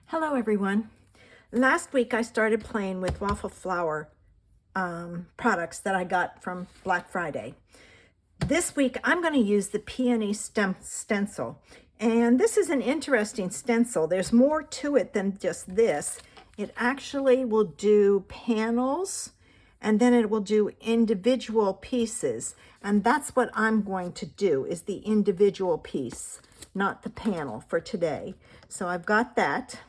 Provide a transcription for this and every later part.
Hello everyone. Last week I started playing with Waffle flower products that I got from Black Friday. This week I'm going to use the Peony stencil, and this is an interesting stencil. There's more to it than just this. It actually will do panels, and then it will do individual pieces, and that's what I'm going to do, is the individual piece, not the panel for today. So I've got that.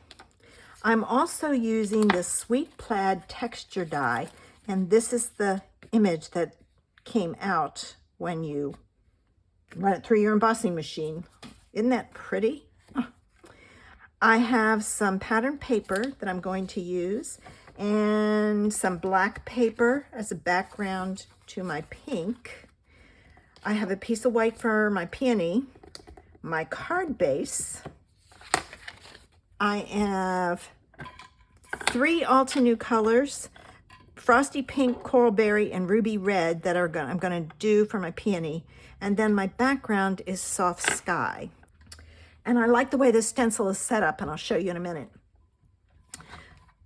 I'm also using the Sweet Plaid texture die, and this is the image that came out when you run it through your embossing machine. Isn't that pretty? Oh. I have some pattern paper that I'm going to use, and some black paper as a background to my pink. I have a piece of white for my peony, my card base. I have 3 Altenew colors, Frosty Pink, Coral Berry, and Ruby Red, that I'm going to do for my peony. And then my background is Soft Sky. And I like the way this stencil is set up, and I'll show you in a minute.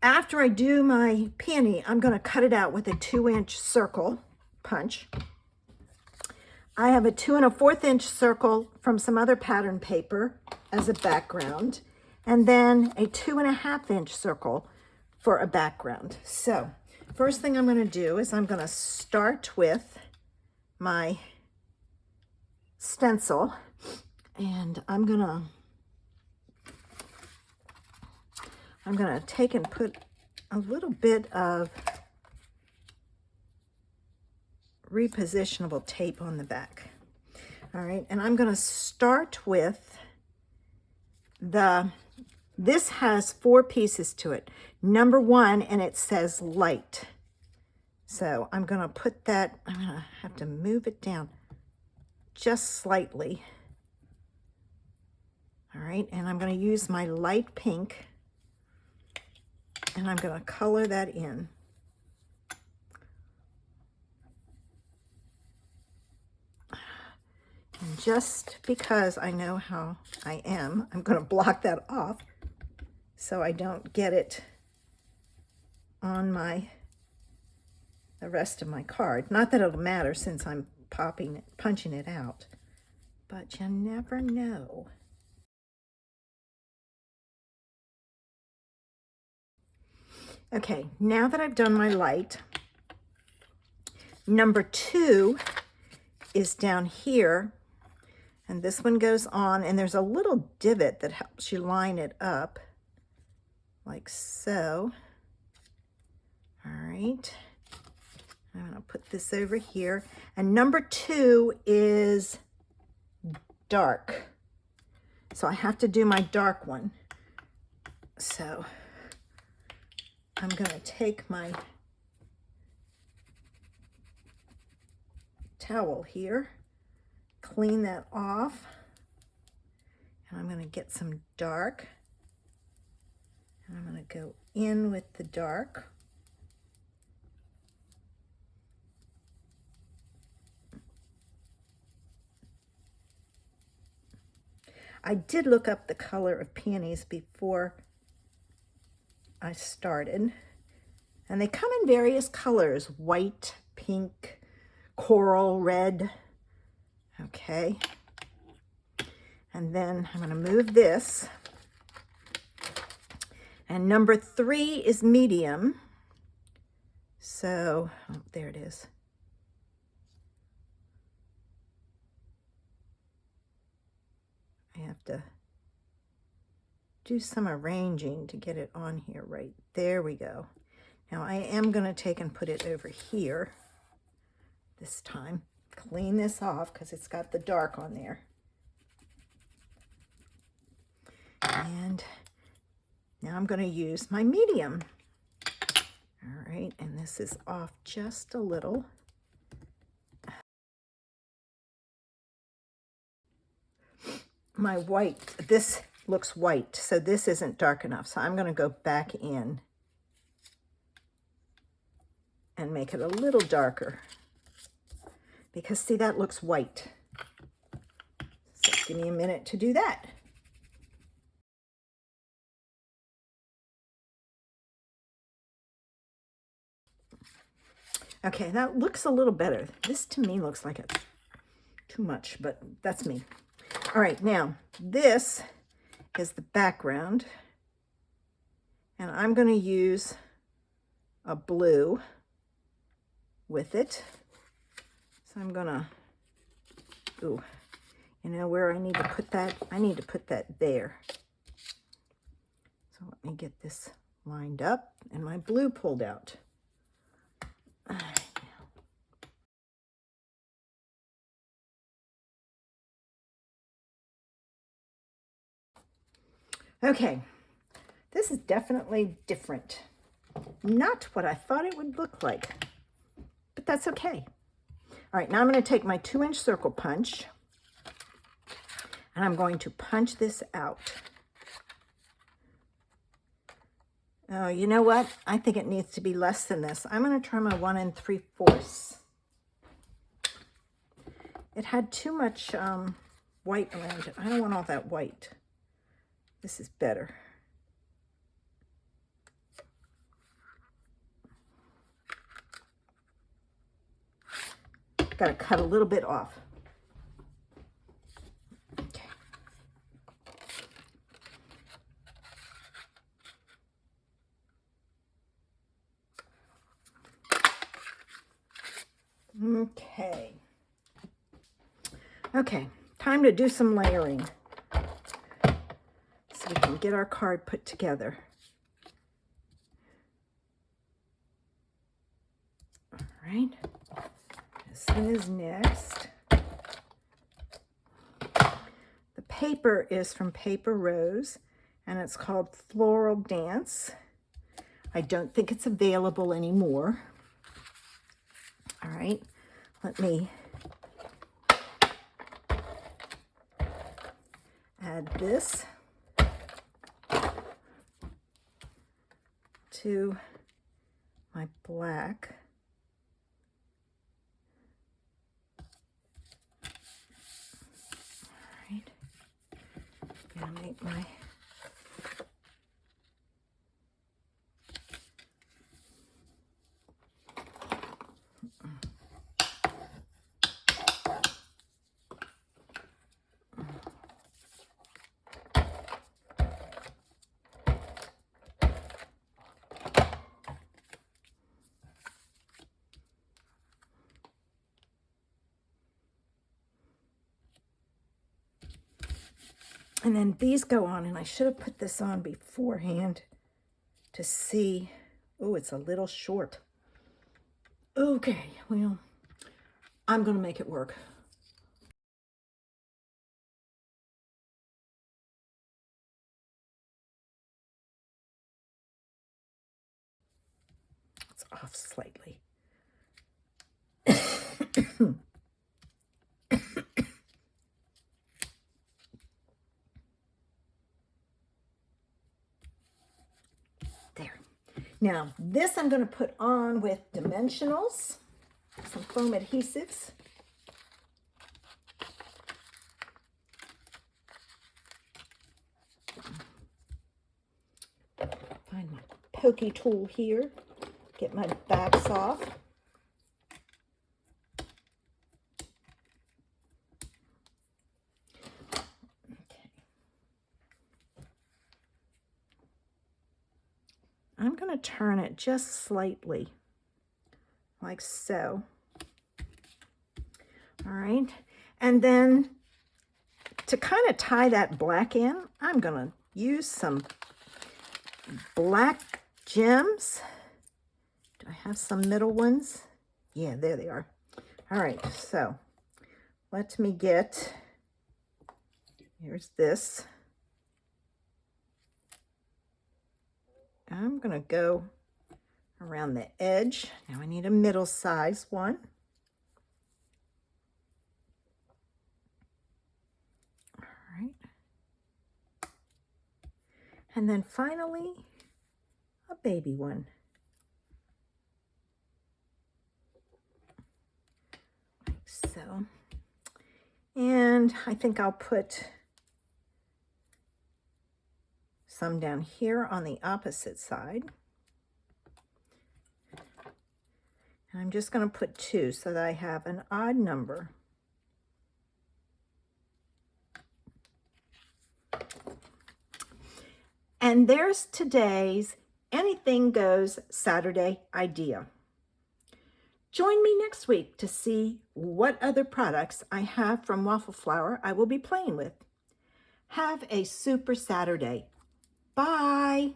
After I do my peony, I'm going to cut it out with a 2-inch circle punch. I have a 2 1/4-inch circle from some other pattern paper as a background, and then a 2 1/2-inch circle for a background. So first thing I'm going to do is I'm going to start with my stencil, and I'm going to take and put a little bit of repositionable tape on the back. All right, and I'm going to start with this has 4 pieces to it. Number 1, and it says light. So I'm going to put that, I'm going to have to move it down just slightly. All right, and I'm going to use my light pink, and I'm going to color that in. And just because I know how I am, I'm going to block that off so I don't get it on the rest of my card. Not that it'll matter since I'm punching it out, but you never know. Okay, now that I've done my light, number 2 is down here, and this one goes on, and there's a little divot that helps you line it up, like so. All right, I'm going to put this over here, and number 2 is dark, so I have to do my dark one. So I'm going to take my towel here, clean that off, and I'm going to get some dark, and I'm going to go in with the dark. I did look up the color of peonies before I started, and they come in various colors: white, pink, coral, red. Okay, and then I'm going to move this, and number 3 is medium, so there it is. I have to do some arranging to get it on here. Right there we go. Now I am going to take and put it over here this time. Clean this off because it's got the dark on there. And now I'm going to use my medium. All right, and this is off just a little. My white, this looks white, so this isn't dark enough. So I'm going to go back in and make it a little darker, because see, that looks white. So give me a minute to do that. Okay, that looks a little better. This to me looks like it's too much, but that's me. All right, now this is the background, and I'm going to use a blue with it. So I'm going to, ooh, you know where I need to put that? I need to put that there. So let me get this lined up and my blue pulled out. Okay, this is definitely different. Not what I thought it would look like, but that's okay. All right, now I'm going to take my 2-inch circle punch and I'm going to punch this out. Oh, you know what? I think it needs to be less than this. I'm going to try my 1 3/4. It had too much white around it. I don't want all that white. This is better. Got to cut a little bit off. Okay. Okay. Okay, time to do some layering so we can get our card put together. All right, this one is next. The paper is from Paper Rose, and it's called Floral Dance. I don't think it's available anymore. All right, let me add this to my black. All right, I'm gonna make my and then these go on, and I should have put this on beforehand to see. Oh, it's a little short. Okay, well, I'm going to make it work. It's off slightly. There. Now, this I'm going to put on with dimensionals, some foam adhesives. Find my pokey tool here. Get my backs off. Okay. I'm going to turn it just slightly, like so. All right. And then to kind of tie that black in, I'm going to use some black gems. Do I have some middle ones? Yeah, there they are. All right, so let me get, here's this. I'm going to go around the edge. Now I need a middle size one. All right. And then finally, a baby one. Like so. And I think I'll put some down here on the opposite side. And I'm just going to put 2 so that I have an odd number. And there's today's Anything Goes Saturday idea. Join me next week to see what other products I have from Waffle Flower I will be playing with. Have a super Saturday. Bye.